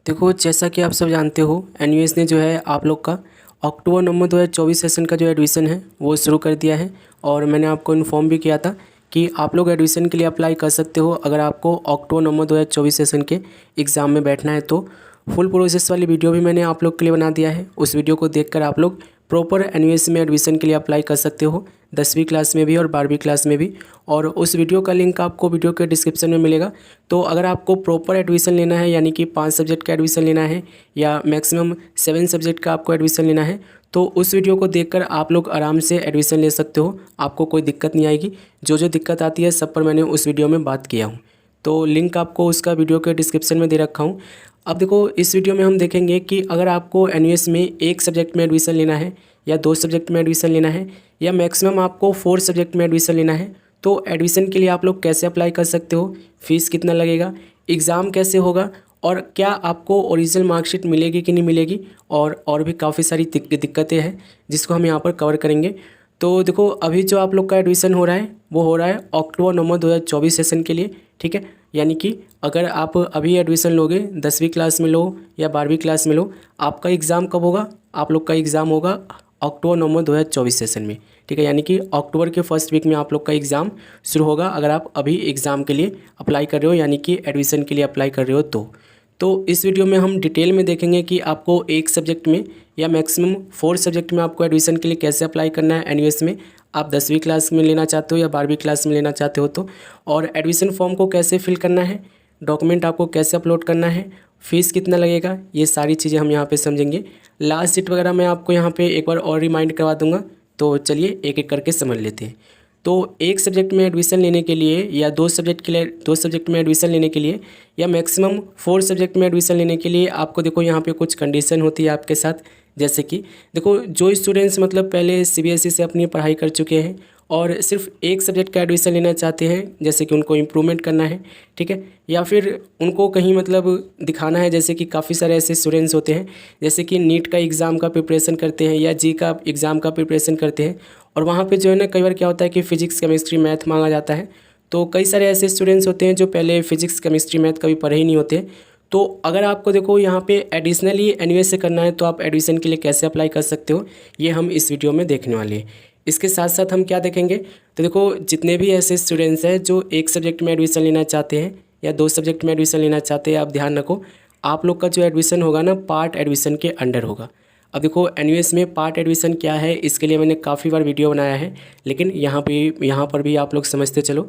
देखो, जैसा कि आप सब जानते हो, एनयूएस ने जो है आप लोग का अक्टूबर नवंबर 2024 सेशन का जो एडमिशन है वो शुरू कर दिया है। और मैंने आपको इन्फॉर्म भी किया था कि आप लोग एडमिशन के लिए अप्लाई कर सकते हो अगर आपको अक्टूबर नवंबर 2024 सेशन के एग्ज़ाम में बैठना है। तो फुल प्रोसेस वाली वीडियो भी मैंने आप लोग के लिए बना दिया है। उस वीडियो को देखकर आप लोग प्रॉपर एनयूएस में एडमिशन के लिए अप्लाई कर सकते हो, 10वीं क्लास में भी और 12वीं क्लास में भी। और उस वीडियो का लिंक आपको वीडियो के डिस्क्रिप्शन में मिलेगा। तो अगर आपको प्रॉपर एडमिशन लेना है, यानी कि 5 सब्जेक्ट का एडमिशन लेना है या मैक्सिमम 7 सब्जेक्ट का आपको एडमिशन लेना है, तो उस वीडियो को देखकर आप लोग आराम से एडमिशन ले सकते हो। आपको कोई दिक्कत नहीं आएगी। जो जो दिक्कत आती है सब पर मैंने उस वीडियो में बात किया हूँ। तो लिंक आपको उसका वीडियो के डिस्क्रिप्शन में दे रखा हूँ। अब देखो, इस वीडियो में हम देखेंगे कि अगर आपको एनयूएस में एक सब्जेक्ट में एडमिशन लेना है या 2 सब्जेक्ट में एडमिशन लेना है या मैक्सिमम आपको 4 सब्जेक्ट में एडमिशन लेना है, तो एडमिशन के लिए आप लोग कैसे अप्लाई कर सकते हो, फ़ीस कितना लगेगा, एग्ज़ाम कैसे होगा और क्या आपको ओरिजिनल मार्कशीट मिलेगी कि नहीं मिलेगी, और भी काफ़ी सारी दिक्कतें हैं जिसको हम यहाँ पर कवर करेंगे। तो देखो, अभी जो आप लोग का एडमिशन हो रहा है वो हो रहा है अक्टूबर नवंबर 2024 सेशन के लिए, ठीक है। यानी कि अगर आप अभी एडमिशन लोगे, 10वीं क्लास में लो या 12वीं क्लास में लो, आपका एग्ज़ाम कब होगा? आप लोग का एग्ज़ाम होगा अक्टूबर नवंबर 2024 सेशन में, ठीक है। यानी कि अक्टूबर के फर्स्ट वीक में आप लोग का एग्ज़ाम शुरू होगा अगर आप अभी एग्ज़ाम के लिए अप्लाई कर रहे हो, यानी कि एडमिशन के लिए अप्लाई कर रहे हो। तो इस वीडियो में हम डिटेल में देखेंगे कि आपको एक सब्जेक्ट में या मैक्सिमम 4 सब्जेक्ट में आपको एडमिशन के लिए कैसे अप्लाई करना है एनयूएस में। आप 10वीं क्लास में लेना चाहते हो या 12वीं क्लास में लेना चाहते हो तो, और एडमिशन फॉर्म को कैसे फिल करना है, डॉक्यूमेंट आपको कैसे अपलोड करना है, फ़ीस कितना लगेगा, ये सारी चीज़ें हम यहाँ पे समझेंगे। लास्ट डेट वगैरह मैं आपको यहाँ पे एक बार और रिमाइंड करवा दूँगा। तो चलिए एक एक करके समझ लेते हैं। तो एक सब्जेक्ट में एडमिशन लेने के लिए या 2 सब्जेक्ट में एडमिशन लेने के लिए या मैक्सिमम 4 सब्जेक्ट में एडमिशन लेने के लिए आपको देखो यहाँ पे कुछ कंडीशन होती है आपके साथ। जैसे कि देखो, जो स्टूडेंट्स मतलब पहले सीबीएसई से अपनी पढ़ाई कर चुके हैं और सिर्फ एक सब्जेक्ट का एडमिशन लेना चाहते हैं, जैसे कि उनको इम्प्रूवमेंट करना है, ठीक है, या फिर उनको कहीं मतलब दिखाना है, जैसे कि काफ़ी सारे ऐसे स्टूडेंट्स होते हैं जैसे कि नीट का एग्ज़ाम का प्रिपरेशन करते हैं या जी का एग्ज़ाम का प्रिपरेशन करते हैं, और वहाँ पे जो है ना कई बार क्या होता है कि फ़िज़िक्स केमिस्ट्री मैथ मांगा जाता है। तो कई सारे ऐसे स्टूडेंट्स होते हैं जो पहले फ़िज़िक्स केमिस्ट्री मैथ कभी पढ़े ही नहीं होते। तो अगर आपको देखो यहाँ पे एडिशनली एनयूएस से करना है तो आप एडमिशन के लिए कैसे अप्लाई कर सकते हो, ये हम इस वीडियो में देखने वाले हैं। इसके साथ साथ हम क्या देखेंगे, तो देखो, जितने भी ऐसे स्टूडेंट्स हैं जो एक सब्जेक्ट में एडमिशन लेना चाहते हैं या 2 सब्जेक्ट में एडमिशन लेना चाहते हैं, आप ध्यान रखो, आप लोग का जो एडमिशन होगा ना पार्ट एडमिशन के अंडर होगा। अब देखो, एनयूएस में पार्ट एडमिशन क्या है, इसके लिए मैंने काफ़ी बार वीडियो बनाया है, लेकिन यहाँ पर भी आप लोग समझते चलो।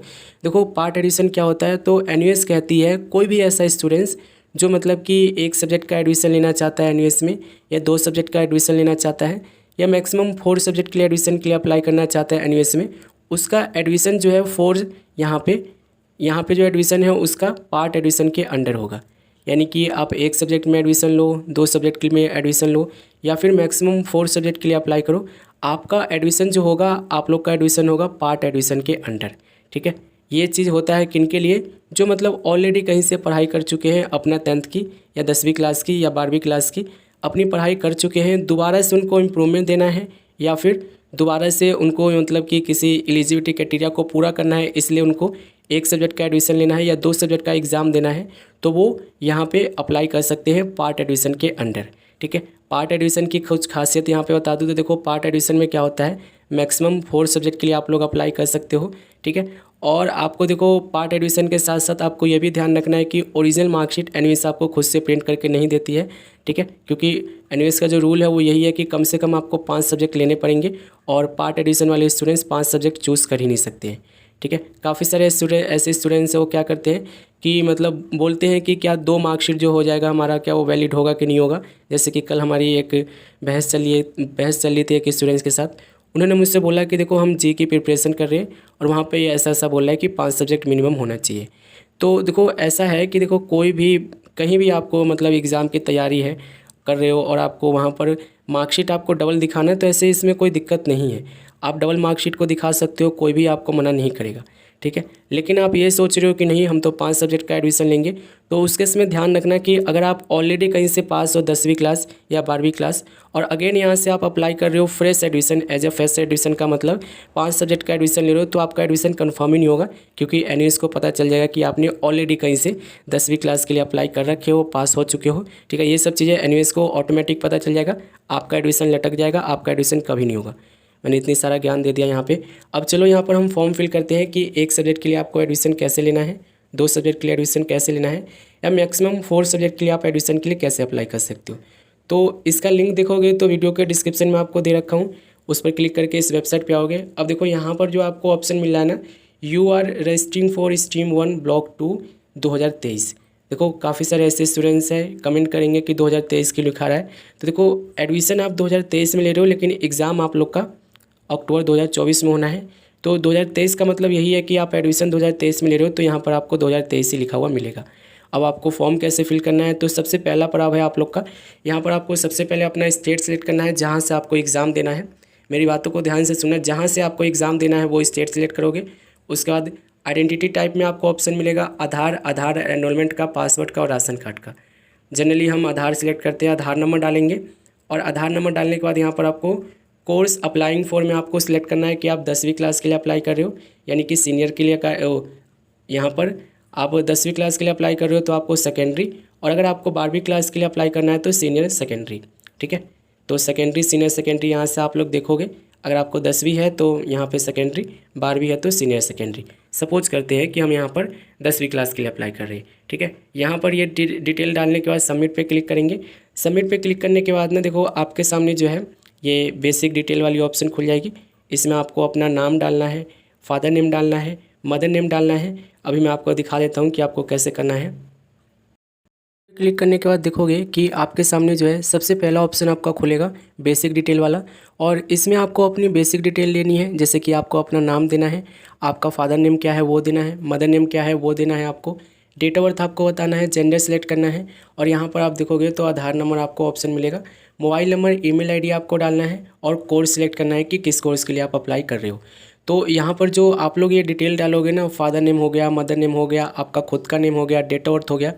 देखो, पार्ट एडमिशन क्या होता है, तो एनयूएस कहती है कोई भी ऐसा स्टूडेंट्स जो मतलब कि एक सब्जेक्ट का एडमिशन लेना चाहता है एनयूएस में या 2 सब्जेक्ट का एडमिशन लेना चाहता है या मैक्सिमम 4 सब्जेक्ट के लिए एडमिशन के लिए अप्लाई करना चाहता है एनयूएस में, उसका एडमिशन जो है 4 यहाँ पे जो एडमिशन है उसका पार्ट एडमिशन के अंडर होगा। यानी कि आप एक सब्जेक्ट में एडमिशन लो, 2 सब्जेक्ट में एडमिशन लो या फिर मैक्सिमम 4 सब्जेक्ट के लिए अप्लाई करो, आपका एडमिशन जो होगा, आप लोग का एडमिशन होगा पार्ट एडमिशन के अंडर, ठीक है। ये चीज़ होता है किन के लिए, जो मतलब ऑलरेडी कहीं से पढ़ाई कर चुके हैं, अपना 10th की या 10वीं क्लास की या 12वीं क्लास की अपनी पढ़ाई कर चुके हैं, दोबारा से उनको इम्प्रूवमेंट देना है या फिर दोबारा से उनको मतलब कि किसी एलिजिबिलिटी क्राइटेरिया को पूरा करना है, इसलिए उनको एक सब्जेक्ट का एडमिशन लेना है या 2 सब्जेक्ट का एग्ज़ाम देना है, तो वो यहाँ पे अप्लाई कर सकते हैं पार्ट एडमिशन के अंडर, ठीक है। पार्ट एडमिशन की कुछ खासियत यहाँ पे बता दूँ तो देखो, पार्ट एडमिशन में क्या होता है, मैक्सिमम 4 सब्जेक्ट के लिए आप लोग अप्लाई कर सकते हो, ठीक है। और आपको देखो, पार्ट एडमिशन के साथ साथ आपको ये भी ध्यान रखना है कि ओरिजिनल मार्कशीट एनयूएस आपको खुद से प्रिंट करके नहीं देती है, ठीक है, क्योंकि एनयूएस का जो रूल है वो यही है कि कम से कम आपको 5 सब्जेक्ट लेने पड़ेंगे और पार्ट एडमिशन वाले स्टूडेंट्स 5 सब्जेक्ट चूज़ कर ही नहीं सकते हैं, ठीक है। काफ़ी सारे ऐसे स्टूडेंट्स हैं वो क्या करते हैं कि मतलब बोलते हैं कि क्या 2 मार्कशीट जो हो जाएगा हमारा, क्या वो वैलिड होगा कि नहीं होगा। जैसे कि कल हमारी एक बहस चल रही थी एक स्टूडेंट्स के साथ, उन्होंने मुझसे बोला कि देखो, हम जी की प्रिपरेशन कर रहे हैं और वहाँ पे ऐसा बोला है कि 5 सब्जेक्ट मिनिमम होना चाहिए। तो देखो, ऐसा है कि देखो, कोई भी कहीं भी आपको मतलब एग्ज़ाम की तैयारी है कर रहे हो और आपको वहाँ पर मार्कशीट आपको डबल दिखाना है, तो ऐसे इसमें कोई दिक्कत नहीं है, आप डबल मार्कशीट को दिखा सकते हो, कोई भी आपको मना नहीं करेगा, ठीक है। लेकिन आप ये सोच रहे हो कि नहीं हम तो 5 सब्जेक्ट का एडमिशन लेंगे, तो उसके इसमें ध्यान रखना कि अगर आप ऑलरेडी कहीं से पास हो 10वीं क्लास या 12वीं क्लास और अगेन यहाँ से आप अप्लाई कर रहे हो fresh admission, as a fresh admission का मतलब 5 सब्जेक्ट का एडमिशन ले रहे हो, तो आपका एडमिशन कन्फर्म ही नहीं होगा, क्योंकि एनयूएस को पता चल जाएगा कि आपने ऑलरेडी कहीं से 10वीं क्लास के लिए अप्लाई कर रखे हो, पास हो चुके हो। ठीक है, ये सब चीज़ें एनयूएस को ऑटोमेटिक पता चल जाएगा, आपका एडमिशन लटक जाएगा, आपका एडमिशन कभी नहीं होगा। मैंने इतनी सारा ज्ञान दे दिया यहाँ पे। अब चलो यहाँ पर हम फॉर्म फिल करते हैं कि एक सब्जेक्ट के लिए आपको एडमिशन कैसे लेना है, 2 सब्जेक्ट के लिए एडमिशन कैसे लेना है, या मैक्सिमम 4 सब्जेक्ट के लिए आप एडमिशन के लिए कैसे अप्लाई कर सकते हो। तो इसका लिंक देखोगे तो वीडियो के डिस्क्रिप्शन में आपको दे रखा हूँ, उस पर क्लिक करके इस वेबसाइट पर आओगे। अब देखो यहाँ पर जो आपको ऑप्शन मिल रहा है ना, you are registering for stream 1 block 2 2023। देखो काफ़ी सारे ऐसे स्टूडेंट्स हैं कमेंट करेंगे कि 2023 की लिखा रहा है, तो देखो एडमिशन आप 2023 में ले रहे हो, लेकिन एग्ज़ाम आप लोग का अक्टूबर 2024 में होना है। तो 2023 का मतलब यही है कि आप एडमिशन 2023 में ले रहे हो, तो यहाँ पर आपको 2023 ही लिखा हुआ मिलेगा। अब आपको फॉर्म कैसे फिल करना है, तो सबसे पहला पड़ाव है आप लोग का, यहाँ पर आपको सबसे पहले अपना स्टेट सेलेक्ट करना है जहाँ से आपको एग्ज़ाम देना है। मेरी बातों को ध्यान से सुनना, जहाँ से आपको एग्ज़ाम देना है वो स्टेट सेलेक्ट करोगे। उसके बाद आइडेंटिटी टाइप में आपको ऑप्शन मिलेगा आधार एनरोलमेंट का, पासवर्ड का और राशन कार्ड का। जनरली हम आधार सेलेक्ट करते हैं, आधार नंबर डालेंगे और आधार नंबर डालने के बाद यहाँ पर आपको कोर्स अप्लाइंग फॉर में आपको सिलेक्ट करना है कि आप 10वीं क्लास के लिए अप्लाई कर रहे हो, यानी कि सीनियर के लिए का यहाँ पर आप 10वीं क्लास के लिए अप्लाई कर रहे हो तो आपको सेकेंडरी, और अगर आपको 12वीं क्लास के लिए अप्लाई करना है तो सीनियर सेकेंडरी। ठीक है, तो सेकेंडरी सीनियर सेकेंडरी यहाँ से आप लोग देखोगे। अगर आपको 10वीं है तो यहाँ पे सेकेंडरी, 12वीं है तो सीनियर सेकेंडरी। सपोज करते हैं कि हम यहाँ पर 10वीं क्लास के लिए अप्लाई कर रहे हैं। ठीक है, यहाँ पर ये डिटेल डालने के बाद सबमिट पे क्लिक करेंगे। सबमिट पे क्लिक करने के बाद ना देखो आपके सामने जो है ये बेसिक डिटेल वाली ऑप्शन खुल जाएगी। इसमें आपको अपना नाम डालना है, फादर नेम डालना है, मदर नेम डालना है। अभी मैं आपको दिखा देता हूँ कि आपको कैसे करना है। क्लिक करने के बाद देखोगे कि आपके सामने जो है सबसे पहला ऑप्शन आपका खुलेगा बेसिक डिटेल वाला, और इसमें आपको अपनी बेसिक डिटेल लेनी है, जैसे कि आपको अपना नाम देना है, आपका फादर नेम क्या है वो देना है, मदर नेम क्या है वो देना है, आपको डेट ऑफ बर्थ आपको बताना है, जेंडर सेलेक्ट करना है, और यहाँ पर आप देखोगे तो आधार नंबर आपको ऑप्शन मिलेगा, मोबाइल नंबर, ईमेल आईडी आपको डालना है, और कोर्स सिलेक्ट करना है कि किस कोर्स के लिए आप अप्लाई कर रहे हो। तो यहाँ पर जो आप लोग ये डिटेल डालोगे ना, फादर नेम हो गया, मदर नेम हो गया, आपका खुद का नेम हो गया, डेट ऑफ बर्थ हो गया,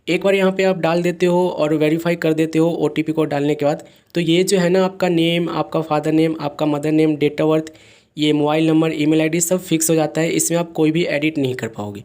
एक बार यहाँ पे आप डाल देते हो और वेरीफाई कर देते हो ओटीपी कोड डालने के बाद, तो ये जो है ना आपका नेम, आपका फादर नेम, आपका mother name, date of birth, ये मोबाइल नंबर, ईमेल आईडी सब फिक्स हो जाता है। इसमें आप कोई भी एडिट नहीं कर पाओगे।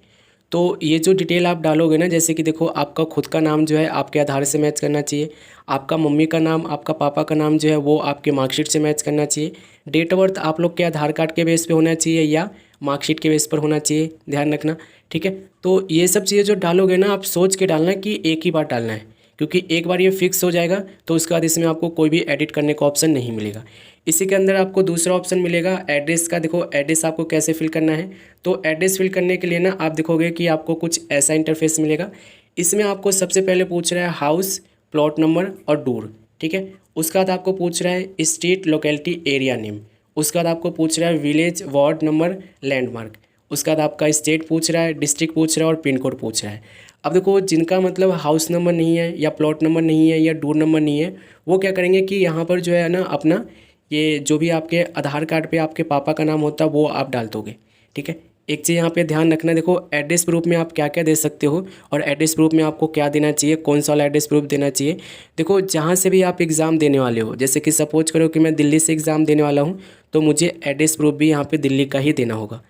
तो ये जो डिटेल आप डालोगे ना, जैसे कि देखो आपका खुद का नाम जो है आपके आधार से मैच करना चाहिए, आपका मम्मी का नाम, आपका पापा का नाम जो है वो आपके मार्कशीट से मैच करना चाहिए, डेट ऑफ बर्थ आप लोग के आधार कार्ड के बेस पे होना चाहिए या मार्कशीट के बेस पर होना चाहिए, ध्यान रखना। ठीक है, तो ये सब चीज़ें जो डालोगे ना आप सोच के डालना कि एक ही बार डालना है, क्योंकि एक बार ये फिक्स हो जाएगा तो उसके बाद इसमें आपको कोई भी एडिट करने का ऑप्शन नहीं मिलेगा। इसी के अंदर आपको दूसरा ऑप्शन मिलेगा एड्रेस का। देखो एड्रेस आपको कैसे फिल करना है, तो एड्रेस फिल करने के लिए ना आप देखोगे कि आपको कुछ ऐसा इंटरफेस मिलेगा। इसमें आपको सबसे पहले पूछ रहा है हाउस, प्लॉट नंबर और डोर। ठीक है, उसके बाद आपको पूछ रहा है स्ट्रीट, लोकेलिटी, एरिया नेम। उसके बाद आपको पूछ रहा है विलेज, वार्ड नंबर, लैंडमार्क। उसके बाद आपका स्टेट पूछ रहा है, डिस्ट्रिक्ट पूछ रहा है और पिन कोड पूछ रहा है। अब देखो जिनका मतलब हाउस नंबर नहीं है या प्लॉट नंबर नहीं है या डोर नंबर नहीं है, वो क्या करेंगे कि यहाँ पर जो है ना अपना ये जो भी आपके आधार कार्ड पे आपके पापा का नाम होता है वो आप डाल दोगे। ठीक है, एक चीज़ यहाँ पे ध्यान रखना, देखो एड्रेस प्रूफ में आप क्या क्या दे सकते हो और एड्रेस प्रूफ में आपको क्या देना चाहिए, कौन सा वाला एड्रेस प्रूफ देना चाहिए। देखो जहाँ से भी आप एग्ज़ाम देने वाले हो, जैसे कि सपोज करो कि मैं दिल्ली से एग्ज़ाम देने वाला हूँ, तो मुझे एड्रेस प्रूफ भी यहाँ पर दिल्ली का ही देना होगा।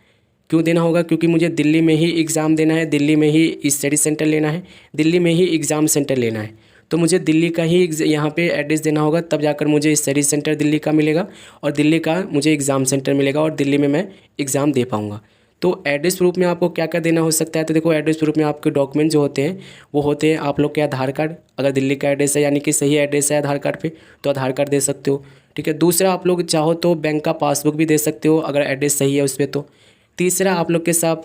क्यों देना होगा? क्योंकि मुझे दिल्ली में ही एग्ज़ाम देना है, दिल्ली में ही स्टडी सेंटर लेना है, दिल्ली में ही एग्ज़ाम सेंटर लेना है, तो मुझे दिल्ली का ही यहाँ पे एड्रेस देना होगा, तब जाकर मुझे स्टडी सेंटर दिल्ली का मिलेगा और दिल्ली का मुझे एग्ज़ाम सेंटर मिलेगा और दिल्ली में मैं एग्ज़ाम दे पाऊँगा। तो एड्रेस प्रूफ में आपको क्या क्या देना हो सकता है, तो देखो एड्रेस प्रूफ में आपके डॉक्यूमेंट जो होते हैं वो होते हैं आप लोग के आधार कार्ड, अगर दिल्ली का एड्रेस है यानी कि सही एड्रेस है आधार कार्ड पे तो आधार कार्ड दे सकते हो। ठीक है, दूसरा आप लोग चाहो तो बैंक का पासबुक भी दे सकते हो अगर एड्रेस सही है उस पर। तो तीसरा आप लोग के साथ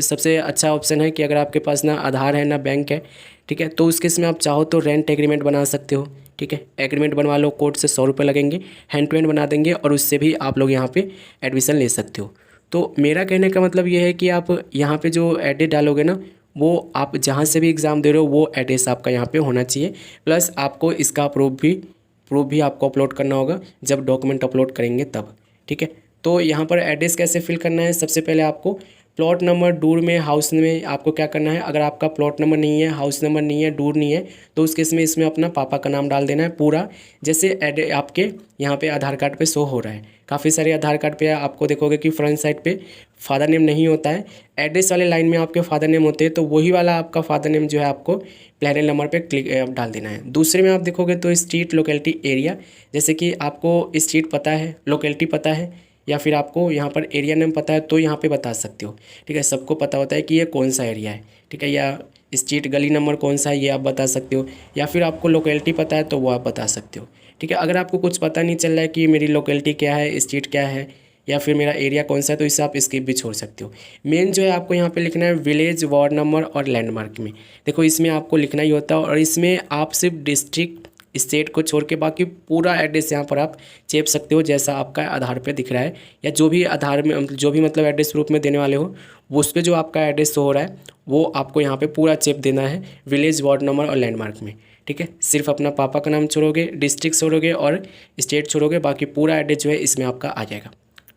सबसे अच्छा ऑप्शन है कि अगर आपके पास ना आधार है ना बैंक है, ठीक है, तो उस केस में आप चाहो तो रेंट एग्रीमेंट बना सकते हो। ठीक है, एग्रीमेंट बनवा लो, कोर्ट से 100 रुपये लगेंगे, हैंड टू हैंड बना देंगे और उससे भी आप लोग यहाँ पे एडमिशन ले सकते हो। तो मेरा कहने का मतलब ये है कि आप यहाँ पे जो एड्रेस डालोगे ना, वो आप जहाँ से भी एग्ज़ाम दे रहे हो वो एड्रेस आपका यहाँ पे होना चाहिए, प्लस आपको इसका प्रूफ भी आपको अपलोड करना होगा जब डॉक्यूमेंट अपलोड करेंगे तब। ठीक है, तो यहाँ पर एड्रेस कैसे फिल करना है, सबसे पहले आपको प्लॉट नंबर, डूर में, हाउस में आपको क्या करना है, अगर आपका प्लॉट नंबर नहीं है, हाउस नंबर नहीं है, डूर नहीं है, तो उस केस में इसमें अपना पापा का नाम डाल देना है पूरा, जैसे आपके यहाँ पे आधार कार्ड पे शो हो रहा है। काफ़ी सारे आधार कार्ड पे आपको देखोगे कि फ्रंट साइड पे फादर नेम नहीं होता है, एड्रेस वाले लाइन में आपके फादर नेम होते हैं, तो वही वाला आपका फादर नेम जो है आपको पहले नंबर पे क्लिक डाल देना है। दूसरे में आप देखोगे तो स्ट्रीट, लोकेलिटी, एरिया, जैसे कि आपको स्ट्रीट पता है, लोकेलिटी पता है, या फिर आपको यहाँ पर एरिया नेम पता है तो यहाँ पे बता सकते हो। ठीक है, सबको पता होता है कि ये कौन सा एरिया है। ठीक है, या स्ट्रीट, गली नंबर कौन सा है ये आप बता सकते हो, या फिर आपको लोकेलिटी पता है तो वो आप बता सकते हो। ठीक है, अगर आपको कुछ पता नहीं चल रहा है कि मेरी लोकेलिटी क्या है, स्ट्रीट क्या है, या फिर मेरा एरिया कौन सा है, तो इससे आप स्किप भी छोड़ सकते हो। मेन जो है आपको यहाँ पे लिखना है विलेज, वार्ड नंबर और लैंडमार्क में। देखो इसमें आपको लिखना ही होता है, और इसमें आप सिर्फ डिस्ट्रिक्ट, स्टेट को छोड़ के बाकी पूरा एड्रेस यहाँ पर आप चेप सकते हो, जैसा आपका आधार पे दिख रहा है, या जो भी आधार में जो भी मतलब एड्रेस प्रूफ में देने वाले हो वो उस पर जो आपका एड्रेस हो रहा है वो आपको यहाँ पे पूरा चेप देना है विलेज, वार्ड नंबर और लैंडमार्क में। ठीक है, सिर्फ अपना पापा का नाम छोड़ोगे, डिस्ट्रिक्ट छोड़ोगे और स्टेट छोड़ोगे, बाकी पूरा एड्रेस जो है इसमें आपका आ जाएगा।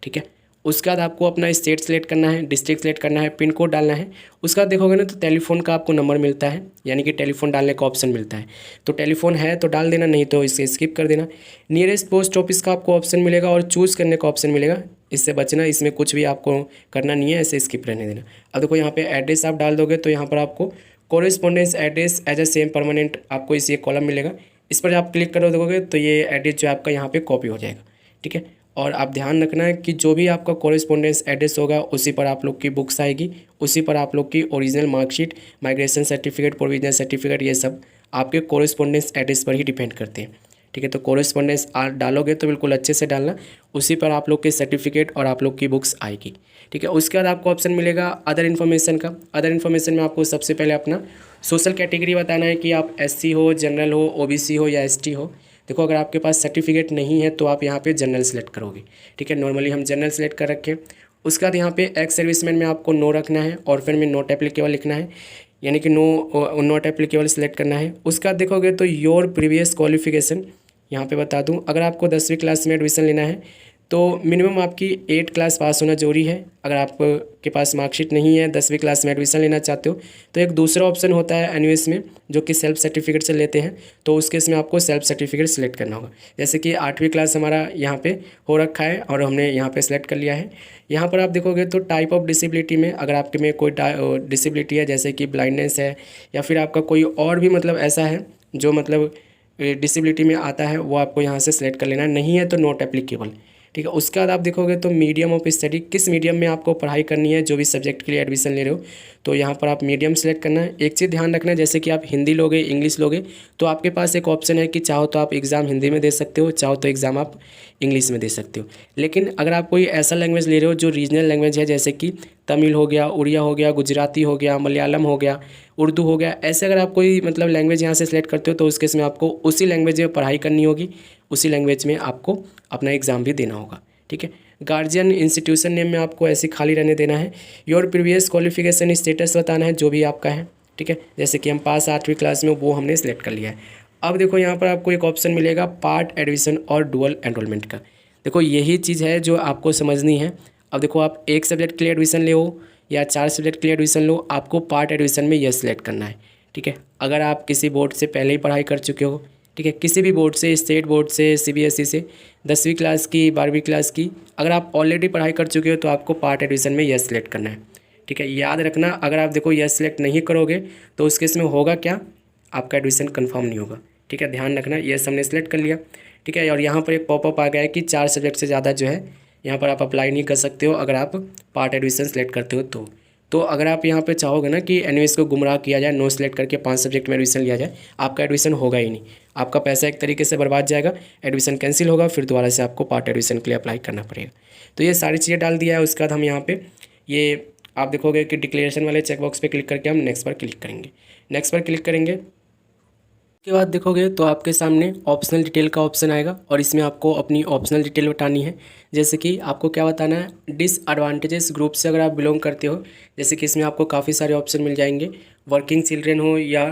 ठीक है, उसके बाद आपको अपना स्टेट सेलेक्ट करना है, डिस्ट्रिक्ट सेलेक्ट करना है, पिन कोड डालना है। उसके बाद देखोगे ना तो टेलीफोन का आपको नंबर मिलता है, यानी कि टेलीफोन डालने का ऑप्शन मिलता है, तो टेलीफोन है तो डाल देना, नहीं तो इसे स्किप कर देना। नियरेस्ट पोस्ट ऑफिस का आपको ऑप्शन मिलेगा और चूज़ करने का ऑप्शन मिलेगा, इससे बचना, इसमें कुछ भी आपको करना नहीं है, ऐसे स्किप रहने देना। अब देखो यहाँ पे एड्रेस आप डाल दोगे तो यहाँ पर आपको correspondence address as a same permanent आपको इस ये कॉलम मिलेगा, इस पर आप क्लिक करो देखोगे तो ये एड्रेस जो आपका यहाँ पे कॉपी हो जाएगा। ठीक है, और आप ध्यान रखना है कि जो भी आपका कोरेस्पोंडेंस एड्रेस होगा उसी पर आप लोग की बुक्स आएगी, उसी पर आप लोग की original marksheet, migration certificate, provisional certificate, ये सब आपके कोरेस्पोंडेंस एड्रेस पर ही डिपेंड करते हैं। ठीक है, तो कोरेस्पोंडेंस डालोगे तो बिल्कुल अच्छे से डालना, उसी पर आप लोग के सर्टिफिकेट और आप लोग की बुक्स आएगी। ठीक है, उसके बाद आपको ऑप्शन मिलेगा अदर इन्फॉर्मेशन का। अदर इन्फॉर्मेशन में आपको सबसे पहले अपना सोशल कैटेगरी बताना है कि आप SC हो, जनरल हो, OBC हो या ST हो। देखो अगर आपके पास सर्टिफिकेट नहीं है तो आप यहाँ पे जनरल सेलेक्ट करोगे। ठीक है, नॉर्मली हम जनरल सेलेक्ट कर रखें। उसके बाद यहाँ पे एक्स सर्विसमैन में आपको नो रखना है, और फिर में नॉट एप्लीकेबल लिखना है, यानी कि नॉट एप्लीकेबल सेलेक्ट करना है। उसके बाद देखोगे तो योर प्रीवियस क्वालिफिकेशन, यहाँ पे बता दूँ, अगर आपको 10वीं क्लास में एडमिशन लेना है तो मिनिमम आपकी 8 क्लास पास होना जरूरी है। अगर आपके पास मार्कशीट नहीं है, 10वीं क्लास में एडमिशन लेना चाहते हो, तो एक दूसरा ऑप्शन होता है एनयूएस में जो कि सेल्फ सर्टिफिकेट से लेते हैं, तो उस केस में आपको सेल्फ सर्टिफिकेट सेलेक्ट करना होगा। जैसे कि 8वीं क्लास हमारा यहाँ पे हो रखा है और हमने यहाँ पे सेलेक्ट कर लिया है। यहाँ पर आप देखोगे तो टाइप ऑफ डिसेबिलिटी में अगर आपके में कोई डिसेबिलिटी है, जैसे कि ब्लाइंडनेस है या फिर आपका कोई और भी मतलब ऐसा है जो मतलब डिसेबिलिटी में आता है, वो आपको यहाँ से सेलेक्ट कर लेना है, नहीं है तो नॉट एप्लीकेबल। ठीक है, उसके बाद आप देखोगे तो मीडियम ऑफ स्टडी, किस मीडियम में आपको पढ़ाई करनी है, जो भी सब्जेक्ट के लिए एडमिशन ले रहे हो, तो यहाँ पर आप मीडियम सेलेक्ट करना है। एक चीज़ ध्यान रखना है, जैसे कि आप हिंदी लोगे, इंग्लिश लोगे, तो आपके पास एक ऑप्शन है कि चाहो तो आप एग्ज़ाम हिंदी में दे सकते हो, चाहो तो एग्ज़ाम आप इंग्लिश में दे सकते हो। लेकिन अगर आप कोई ऐसा लैंग्वेज ले रहे हो जो रीजनल लैंग्वेज है, जैसे कि तमिल हो गया, उड़िया हो गया, गुजराती हो गया, मलयालम हो गया, उर्दू हो गया, ऐसे अगर आप कोई मतलब लैंग्वेज यहाँ से सेलेक्ट करते हो तो उस केस में आपको उसी लैंग्वेज में पढ़ाई करनी होगी, उसी लैंग्वेज में आपको अपना एग्ज़ाम भी देना होगा। ठीक है, गार्जियन इंस्टीट्यूशन नेम में आपको ऐसे खाली रहने देना है। योर प्रीवियस क्वालिफिकेशन स्टेटस बताना है जो भी आपका है। ठीक है, जैसे कि हम पास 8वीं क्लास में, वो हमने सेलेक्ट कर लिया है। अब देखो यहाँ पर आपको एक ऑप्शन मिलेगा पार्ट एडमिशन और डुअल एनरोलमेंट का। देखो यही चीज़ है जो आपको समझनी है। अब देखो आप एक सब्जेक्ट के लिए एडमिशन ले हो या 4 सब्जेक्ट के लिए एडमिशन लो, आपको पार्ट एडमिशन में यह सिलेक्ट करना है। ठीक है, अगर आप किसी बोर्ड से पहले ही पढ़ाई कर चुके हो, ठीक है, किसी भी बोर्ड से, स्टेट बोर्ड से, CBSE से, 10वीं क्लास की, 12वीं क्लास की, अगर आप ऑलरेडी पढ़ाई कर चुके हो तो आपको पार्ट एडमिशन में यस सिलेक्ट करना है। ठीक है, याद रखना, अगर आप देखो यस सिलेक्ट नहीं करोगे तो उस केस में होगा क्या, आपका एडमिशन कंफर्म नहीं होगा। ठीक है, ध्यान रखना, यस हमने सेलेक्ट कर लिया। ठीक है, और यहाँ पर एक पॉपअप आ गया है कि 4 सब्जेक्ट से ज़्यादा जो है यहाँ पर आप अप्लाई नहीं कर सकते हो अगर आप पार्ट एडमिशन सेलेक्ट करते हो तो अगर आप यहाँ पे चाहोगे ना कि एनयूएस को गुमराह किया जाए, नो सेलेक्ट करके 5 सब्जेक्ट में एडमिशन लिया जाए, आपका एडमिशन होगा ही नहीं, आपका पैसा एक तरीके से बर्बाद जाएगा, एडमिशन कैंसिल होगा, फिर दोबारा से आपको पार्ट एडमिशन के लिए अप्लाई करना पड़ेगा। तो ये सारी चीज़ें डाल दिया है। उसके बाद हम यहाँ पे ये आप देखोगे कि डिक्लेरेशन वाले चेकबॉक्स पे क्लिक करके हम नेक्स्ट पर क्लिक करेंगे। नेक्स्ट पर क्लिक करेंगे के बाद देखोगे तो आपके सामने ऑप्शनल डिटेल का ऑप्शन आएगा और इसमें आपको अपनी ऑप्शनल डिटेल बतानी है। जैसे कि आपको क्या बताना है, डिसएडवांटेजेस ग्रुप से अगर आप बिलोंग करते हो, जैसे कि इसमें आपको काफ़ी सारे ऑप्शन मिल जाएंगे, वर्किंग चिल्ड्रेन हो या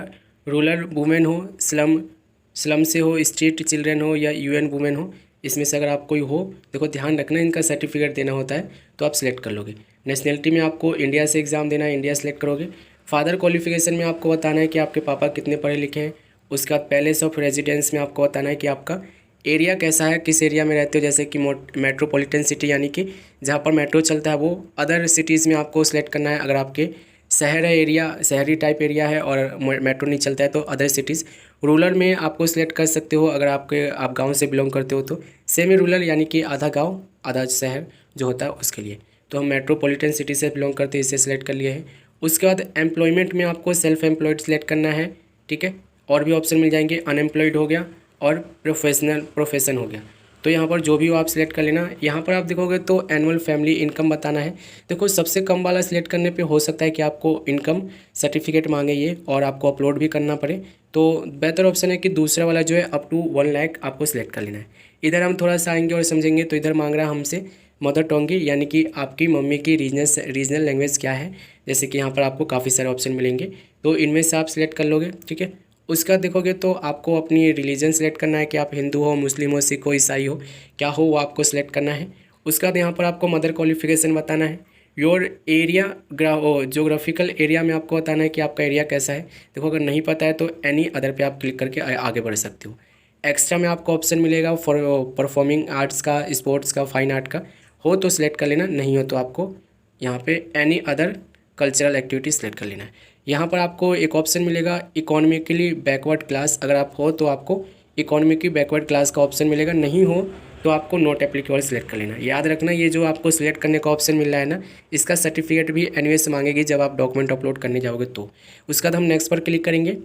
रूरल वुमेन हो, स्लम से हो, स्ट्रीट चिल्ड्रेन हो या UN वुमेन हो, इसमें से अगर आप कोई हो, देखो ध्यान रखना इनका सर्टिफिकेट देना होता है तो आप सिलेक्ट कर लोगे। नेशनलिटी में आपको इंडिया से एग्ज़ाम देना है, इंडिया सेलेक्ट करोगे। फादर क्वालिफिकेशन में आपको बताना है कि आपके पापा कितने पढ़े लिखे हैं। उसके बाद पैलेस ऑफ रेजिडेंस में आपको बताना है कि आपका एरिया कैसा है, किस एरिया में रहते हो, जैसे कि मेट्रोपॉलिटन सिटी यानी कि जहाँ पर मेट्रो चलता है वो। अदर सिटीज़ में आपको सेलेक्ट करना है, अगर आपके शहर है एरिया, शहरी टाइप एरिया है और मेट्रो नहीं चलता है तो अदर सिटीज़। रूरल में आपको सिलेक्ट कर सकते हो अगर आप गांव से बिलोंग करते हो तो। सेमी रूरल यानी कि आधा गांव आधा शहर जो होता है उसके लिए। तो हम मेट्रोपॉलिटन सिटी से बिलोंग करते हैं, इसे सिलेक्ट कर लिए हैं। उसके बाद एम्प्लॉयमेंट में आपको सेल्फ एम्प्लॉयड सेलेक्ट करना है, ठीक है। और भी ऑप्शन मिल जाएंगे, अनएम्प्लॉयड हो गया और प्रोफेशन हो गया। तो यहाँ पर जो भी हो आप सिलेक्ट कर लेना। यहाँ पर आप देखोगे तो एनुअल फैमिली इनकम बताना है। देखो सबसे कम वाला सिलेक्ट करने पे हो सकता है कि आपको इनकम सर्टिफिकेट मांगे ये और आपको अपलोड भी करना पड़े, तो बेहतर ऑप्शन है कि दूसरा वाला जो है अप टू 1 लाख आपको सिलेक्ट कर लेना है। इधर हम थोड़ा सा आएंगे और समझेंगे। तो इधर मांग रहा है हमसे मदर टंग की, यानी कि आपकी मम्मी की रीजनल लैंग्वेज क्या है। जैसे कि यहाँ पर आपको काफ़ी सारे ऑप्शन मिलेंगे, तो इनमें से आप सिलेक्ट कर लोगे, ठीक है। उसका देखोगे तो आपको अपनी रिलीजन सेलेक्ट करना है कि आप हिंदू हो, मुस्लिम हो, सिख हो, ईसाई हो, क्या हो वो आपको सिलेक्ट करना है। उसके बाद यहाँ पर आपको मदर क्वालिफिकेशन बताना है। योर एरिया जोग्राफिकल एरिया में आपको बताना है कि आपका एरिया कैसा है। देखो अगर नहीं पता है तो एनी अदर पे आप क्लिक करके आगे बढ़ सकते हो। एक्स्ट्रा में आपको ऑप्शन मिलेगा फॉर परफॉर्मिंग आर्ट्स का, स्पोर्ट्स का, फाइन आर्ट का। हो तो सिलेक्ट कर लेना, नहीं हो तो आपको यहाँ पे any other cultural activity select कर लेना है। यहाँ पर आपको एक ऑप्शन मिलेगा इकोनॉमिकली बैकवर्ड क्लास, अगर आप हो तो आपको इकोनॉमिकली बैकवर्ड क्लास का ऑप्शन मिलेगा, नहीं हो तो आपको नॉट एप्लीकेबल सेलेक्ट कर लेना। याद रखना ये जो आपको सिलेक्ट करने का ऑप्शन मिल रहा है ना, इसका सर्टिफिकेट भी एनयूएस से मांगेगी जब आप डॉक्यूमेंट अपलोड करने जाओगे तो। उसके बाद हम नेक्स्ट पर क्लिक करेंगे।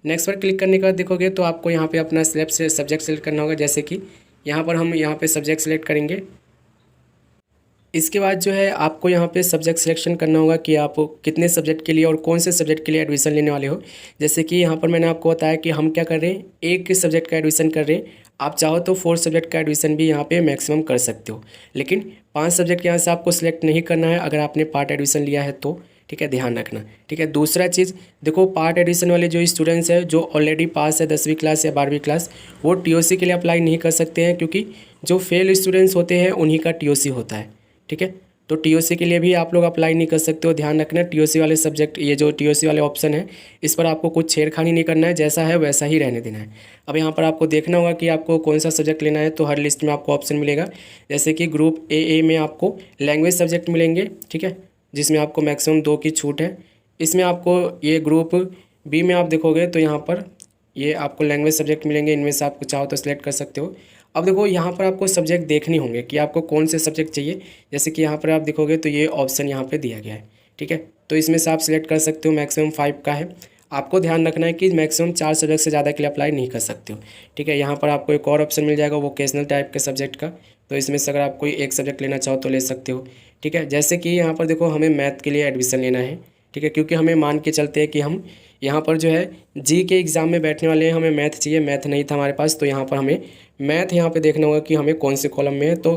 नेक्स्ट पर क्लिक करने के बाद देखोगे तो आपको यहाँ पे अपना सब्जेक्ट सेलेक्ट करना होगा। जैसे कि यहाँ पर हम यहाँ पे सब्जेक्ट सेलेक्ट करेंगे। इसके बाद जो है आपको यहाँ पे सब्जेक्ट सिलेक्शन करना होगा कि आप कितने सब्जेक्ट के लिए और कौन से सब्जेक्ट के लिए एडमिशन लेने वाले हो। जैसे कि यहाँ पर मैंने आपको बताया कि हम क्या कर रहे हैं, एक सब्जेक्ट का एडमिशन कर रहे हैं। आप चाहो तो 4 सब्जेक्ट का एडमिशन भी यहाँ पे मैक्सिमम कर सकते हो, लेकिन 5 सब्जेक्ट यहाँ से आपको सिलेक्ट नहीं करना है अगर आपने पार्ट एडमिशन लिया है तो, ठीक है, ध्यान रखना, ठीक है। दूसरा चीज़ देखो, पार्ट एडमिशन वाले जो स्टूडेंट्स हैं जो ऑलरेडी पास है 10वीं क्लास या 12वीं क्लास, वो टीओसी के लिए अप्लाई नहीं कर सकते हैं, क्योंकि जो फेल स्टूडेंट्स होते हैं उन्हीं का टीओसी होता है, ठीक है। तो टीओसी के लिए भी आप लोग अप्लाई नहीं कर सकते हो। ध्यान रखना टीओसी वाले सब्जेक्ट, ये जो टीओसी वाले ऑप्शन है इस पर आपको कुछ छेड़खानी नहीं करना है, जैसा है वैसा ही रहने देना है। अब यहाँ पर आपको देखना होगा कि आपको कौन सा सब्जेक्ट लेना है। तो हर लिस्ट में आपको ऑप्शन मिलेगा, जैसे कि ग्रुप ए में आपको लैंग्वेज सब्जेक्ट मिलेंगे, ठीक है, जिसमें आपको मैक्सिमम 2 की छूट है। इसमें आपको ये ग्रुप बी में आप देखोगे तो यहाँ पर ये आपको लैंग्वेज सब्जेक्ट मिलेंगे, इनमें से आपको चाहो तो सिलेक्ट कर सकते हो। अब देखो यहाँ पर आपको सब्जेक्ट देखने होंगे कि आपको कौन से सब्जेक्ट चाहिए। जैसे कि यहाँ पर आप देखोगे तो ये ऑप्शन यहाँ पे दिया गया है, ठीक है। तो इसमें से आप सिलेक्ट कर सकते हो, मैक्सिमम 5 का है। आपको ध्यान रखना है कि मैक्सिमम 4 सब्जेक्ट से ज़्यादा के लिए अप्लाई नहीं कर सकते हो, ठीक है। यहाँ पर आपको एक और ऑप्शन मिल जाएगा वोकेशनल टाइप के सब्जेक्ट का, तो इसमें से अगर आप कोई एक सब्जेक्ट लेना चाहो तो ले सकते हो, ठीक है। जैसे कि यहाँ पर देखो हमें मैथ के लिए एडमिशन लेना है, ठीक है, क्योंकि हमें मान के चलते हैं कि हम यहाँ पर जो है जी के एग्ज़ाम में बैठने वाले हैं, हमें मैथ चाहिए, मैथ नहीं था हमारे पास, तो यहाँ पर हमें मैथ यहाँ पे देखना होगा कि हमें कौन से कॉलम में है। तो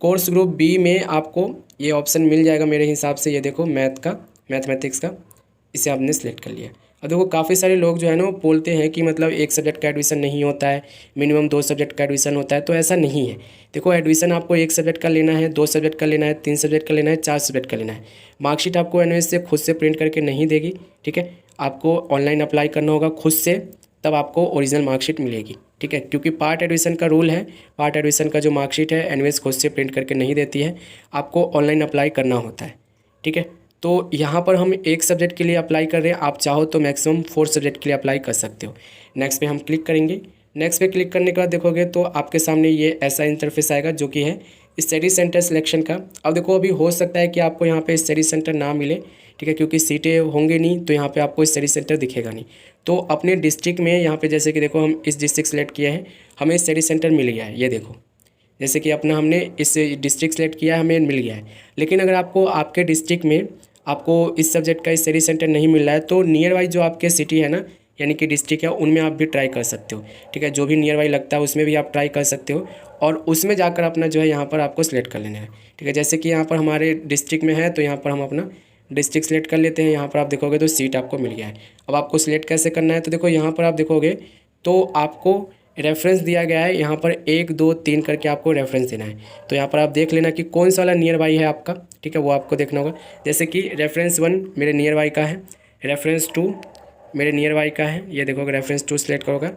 कोर्स ग्रुप बी में आपको ये ऑप्शन मिल जाएगा मेरे हिसाब से, ये देखो मैथ का, मैथमेटिक्स का, इसे आपने सेलेक्ट कर लिया। अब देखो काफ़ी सारे लोग जो है ना वो बोलते हैं कि मतलब एक सब्जेक्ट का एडमिशन नहीं होता है, मिनिमम 2 सब्जेक्ट का एडमिशन होता है, तो ऐसा नहीं है। देखो एडमिशन आपको 1 सब्जेक्ट का लेना है, 2 सब्जेक्ट का लेना है, 3 सब्जेक्ट का लेना है, 4 सब्जेक्ट का लेना है। मार्कशीट आपको एनयूएस से खुद से प्रिंट करके नहीं देगी, ठीक है। आपको ऑनलाइन अप्लाई करना होगा खुद से, तब आपको ओरिजिनल मार्कशीट मिलेगी, ठीक है। क्योंकि पार्ट एडमिशन का रूल है, पार्ट एडमिशन का जो मार्कशीट है एनयूएस खुद से प्रिंट करके नहीं देती है, आपको ऑनलाइन अप्लाई करना होता है, ठीक है। तो यहाँ पर हम एक सब्जेक्ट के लिए अप्लाई कर रहे हैं, आप चाहो तो मैक्सिमम 4 सब्जेक्ट के लिए अप्लाई कर सकते हो। नेक्स्ट पे हम क्लिक करेंगे। नेक्स्ट पे क्लिक करने के बाद देखोगे तो आपके सामने ये ऐसा इंटरफेस आएगा जो कि है स्टडी सेंटर सिलेक्शन का। अब देखो अभी हो सकता है कि आपको यहाँ पे स्टडी सेंटर ना मिले, ठीक है, क्योंकि सीटें होंगे नहीं, तो यहाँ पे आपको स्टडी सेंटर दिखेगा नहीं। तो अपने डिस्ट्रिक्ट में यहाँ पे जैसे कि देखो हम इस डिस्ट्रिक्ट सेलेक्ट किया है, हमें स्टडी सेंटर मिल गया है, ये देखो, जैसे कि अपना हमने इस डिस्ट्रिक्ट सेलेक्ट किया है, हमें मिल गया है। लेकिन अगर आपको आपके डिस्ट्रिक्ट में आपको इस सब्जेक्ट का स्टडी सेंटर नहीं मिल रहा है, तो नियर बाई जो आपके सिटी है ना, यानी कि डिस्ट्रिक्ट है, उनमें आप भी ट्राई कर सकते हो, ठीक है। जो भी नियर बाई लगता है उसमें भी आप ट्राई कर सकते हो, और उसमें जाकर अपना जो है यहाँ पर आपको सिलेक्ट कर लेना है, ठीक है। जैसे कि यहाँ पर हमारे डिस्ट्रिक्ट में है, तो यहाँ पर हम अपना डिस्ट्रिक्ट सेलेक्ट कर लेते हैं। यहाँ पर आप देखोगे तो सीट आपको मिल गया है। अब आपको सिलेक्ट कैसे करना है, तो देखो यहाँ पर आप देखोगे तो आपको रेफरेंस दिया गया है, यहाँ पर 1 2 3 करके आपको रेफरेंस देना है। तो यहाँ पर आप देख लेना कि कौन सा वाला नियर बाई है आपका, ठीक है, वो आपको देखना होगा। जैसे कि रेफरेंस 1 मेरे नियर बाई का है, रेफरेंस 2 मेरे नियर बाई का है, ये देखोगे रेफरेंस 2 सेलेक्ट करोगे,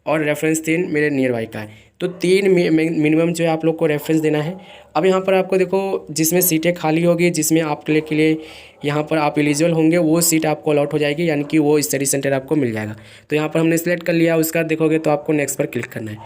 और रेफरेंस 3 मेरे नियर बाई का है। तो 3 मिनिमम जो है आप लोग को रेफरेंस देना है। अब यहाँ पर आपको देखो जिसमें सीटें खाली होगी, जिसमें आपके लिए यहाँ पर आप एलिजिबल होंगे, वो सीट आपको अलॉट हो जाएगी, यानी कि वो स्टडी सेंटर आपको मिल जाएगा। तो यहाँ पर हमने सेलेक्ट कर लिया, उसका देखोगे तो आपको नेक्स्ट पर क्लिक करना है।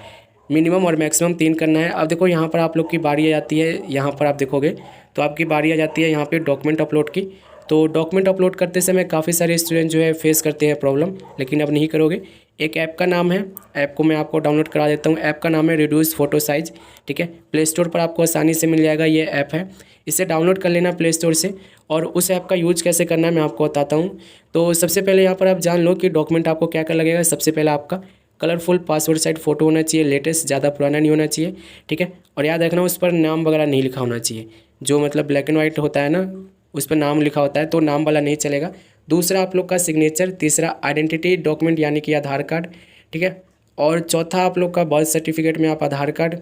मिनिमम और मैक्सिमम 3 करना है। अब देखो यहाँ पर आप लोग की बारी आ जाती है, यहाँ पर आप देखोगे तो आपकी बारी आ जाती है यहाँ पे डॉक्यूमेंट अपलोड की। तो डॉक्यूमेंट अपलोड करते समय काफ़ी सारे स्टूडेंट जो है फेस करते हैं प्रॉब्लम, लेकिन अब नहीं करोगे। एक ऐप का नाम है, ऐप को मैं आपको डाउनलोड करा देता हूँ। ऐप का नाम है रिड्यूस फोटो साइज, ठीक है। प्ले स्टोर पर आपको आसानी से मिल जाएगा, ये ऐप है, इसे डाउनलोड कर लेना प्ले स्टोर से। और उस ऐप का यूज कैसे करना है मैं आपको बताता हूँ। तो सबसे पहले यहाँ पर आप जान लो कि डॉक्यूमेंट आपको क्या क्या लगेगा। सबसे पहले आपका कलरफुल पासवर्ड साइज फ़ोटो होना चाहिए, लेटेस्ट, ज़्यादा पुराना नहीं होना चाहिए, ठीक है। और याद रखना उस पर नाम वगैरह नहीं लिखा होना चाहिए, जो मतलब ब्लैक एंड वाइट होता है ना, उस पर नाम लिखा होता है, तो नाम वाला नहीं चलेगा। दूसरा आप लोग का सिग्नेचर, तीसरा आइडेंटिटी डॉक्यूमेंट यानी कि आधार कार्ड, ठीक है। और चौथा आप लोग का बर्थ सर्टिफिकेट में आप आधार कार्ड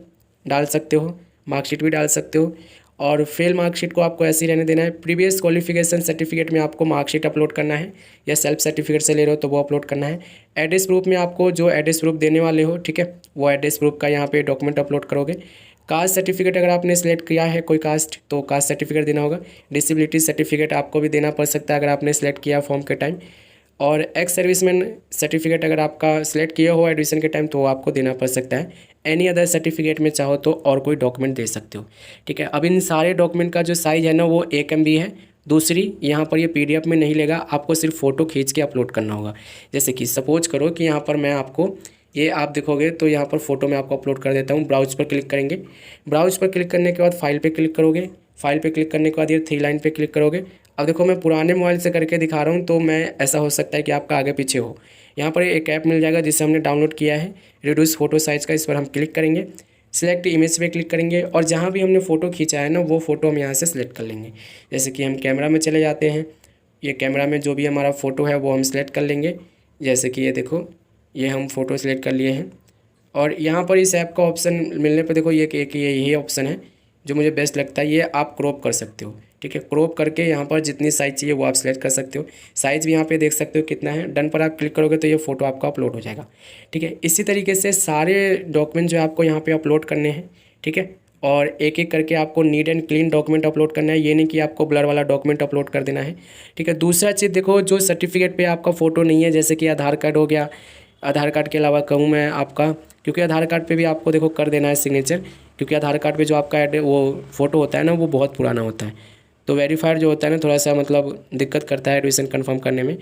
डाल सकते हो, मार्कशीट भी डाल सकते हो। और फेल मार्कशीट को आपको ऐसे ही रहने देना है। प्रीवियस क्वालिफिकेशन सर्टिफिकेट में आपको मार्कशीट अपलोड करना है, या सेल्फ सर्टिफिकेट से ले रहे हो तो वो अपलोड करना है। एड्रेस प्रूफ में आपको जो एड्रेस प्रूफ देने वाले हो, ठीक है, वो एड्रेस प्रूफ का यहाँ पे डॉक्यूमेंट अपलोड करोगे। कास्ट सर्टिफिकेट अगर आपने सेलेक्ट किया है कोई कास्ट, तो कास्ट सर्टिफिकेट देना होगा। डिसेबिलिटी सर्टिफिकेट आपको भी देना पड़ सकता है अगर आपने सेलेक्ट किया फॉर्म के टाइम। और एक्स सर्विसमैन सर्टिफिकेट अगर आपका सेलेक्ट किया हो एडमिशन के टाइम, तो वो आपको देना पड़ सकता है। एनी अदर सर्टिफिकेट में चाहो तो और कोई डॉक्यूमेंट दे सकते हो, ठीक है। अब इन सारे डॉक्यूमेंट का जो साइज़ है ना, वो 1 MB है। दूसरी यहाँ पर ये PDF में नहीं लेगा, आपको सिर्फ फ़ोटो खींच के अपलोड करना होगा। जैसे कि सपोज करो कि यहाँ पर मैं आपको ये आप देखोगे तो यहाँ पर फ़ोटो मैं आपको अपलोड कर देता हूँ। ब्राउज पर क्लिक करेंगे, ब्राउज पर क्लिक करने के बाद फाइल पे क्लिक करोगे, फाइल पे क्लिक करने के बाद ये 3 लाइन पे क्लिक करोगे। अब देखो मैं पुराने मोबाइल से करके दिखा रहा हूँ, तो मैं ऐसा हो सकता है कि आपका आगे पीछे हो। यहाँ पर एक ऐप मिल जाएगा जिसे हमने डाउनलोड किया है, रिड्यूस फोटो साइज़ का। इस पर हम क्लिक करेंगे, सिलेक्ट इमेज पे क्लिक करेंगे, और जहाँ भी हमने फ़ोटो खींचा है ना, वो फ़ोटो हम यहाँ से सिलेक्ट कर लेंगे। जैसे कि हम कैमरा में चले जाते हैं, ये कैमरा में जो भी हमारा फ़ोटो है वो हम सिलेक्ट कर लेंगे। जैसे कि ये देखो, ये हम फ़ोटो सिलेक्ट कर लिए हैं। और यहाँ पर इस ऐप का ऑप्शन मिलने पर देखो ये एक यही ऑप्शन है जो मुझे बेस्ट लगता है, ये आप क्रॉप कर सकते हो, ठीक है। क्रॉप करके यहाँ पर जितनी साइज़ चाहिए वो आप सेलेक्ट कर सकते हो। साइज़ भी यहाँ पे देख सकते हो कितना है। डन पर आप क्लिक करोगे तो ये फ़ोटो आपका अपलोड हो जाएगा, ठीक है। इसी तरीके से सारे डॉक्यूमेंट जो आपको यहाँ पे अपलोड करने हैं, ठीक है। और एक एक करके आपको neat and clean document upload करना है, ये नहीं कि आपको ब्लर वाला डॉक्यूमेंट अपलोड कर देना है, ठीक है। दूसरा चीज़ देखो, जो सर्टिफिकेट पे आपका फ़ोटो नहीं है, जैसे कि आधार कार्ड हो गया, आधार कार्ड के अलावा कहूँ मैं आपका, क्योंकि आधार कार्ड पे भी आपको देखो कर देना है सिग्नेचर, क्योंकि आधार कार्ड पे जो आपका वो फ़ोटो होता है ना, वो बहुत पुराना होता है। तो वेरीफाइड जो होता है ना, थोड़ा सा मतलब दिक्कत करता है एडमिशन कंफर्म करने में।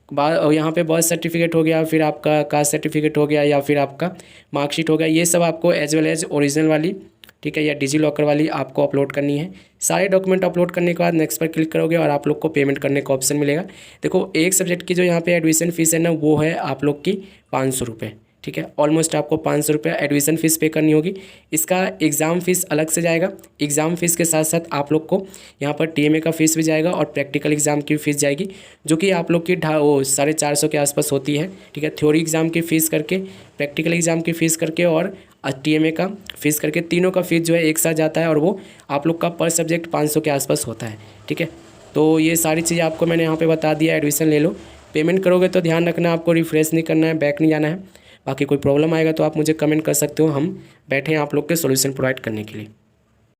बात यहाँ पे बर्थ सर्टिफिकेट हो गया, फिर आपका कास्ट सर्टिफिकेट हो गया, या फिर आपका मार्कशीट हो गया, ये सब आपको एज वेल एज ओरिजिनल वाली, ठीक है, या डिजी लॉकर वाली आपको अपलोड करनी है। सारे डॉक्यूमेंट अपलोड करने के बाद नेक्स्ट पर क्लिक करोगे और आप लोग को पेमेंट करने का ऑप्शन मिलेगा। देखो एक सब्जेक्ट की जो यहाँ पे एडमिशन फ़ीस है ना, वो है आप लोग की 500 रुपये, ठीक है। ऑलमोस्ट आपको 500 रुपये एडमिशन फ़ीस पे करनी होगी। इसका एग्ज़ाम फ़ीस अलग से जाएगा। एग्ज़ाम फ़ीस के साथ साथ आप लोग को यहाँ पर TMA का फ़ीस भी जाएगा, और प्रैक्टिकल एग्ज़ाम की फ़ीस जाएगी, जो कि आप लोग की 450 के आसपास होती है, ठीक है। थ्योरी एग्ज़ाम की फ़ीस करके, प्रैक्टिकल एग्ज़ाम की फ़ीस करके, और TMA का फ़ीस करके, तीनों का फ़ीस जो है एक साथ जाता है, और वो आप लोग का पर सब्जेक्ट 500 के आसपास होता है, ठीक है। तो ये सारी चीज़ें आपको मैंने यहाँ पे बता दिया। एडमिशन ले लो। पेमेंट करोगे तो ध्यान रखना आपको रिफ्रेश नहीं करना है, बैक नहीं जाना है। बाकी कोई प्रॉब्लम आएगा तो आप मुझे कमेंट कर सकते हो, हम बैठे हैं आप लोग के सॉल्यूशन प्रोवाइड करने के लिए।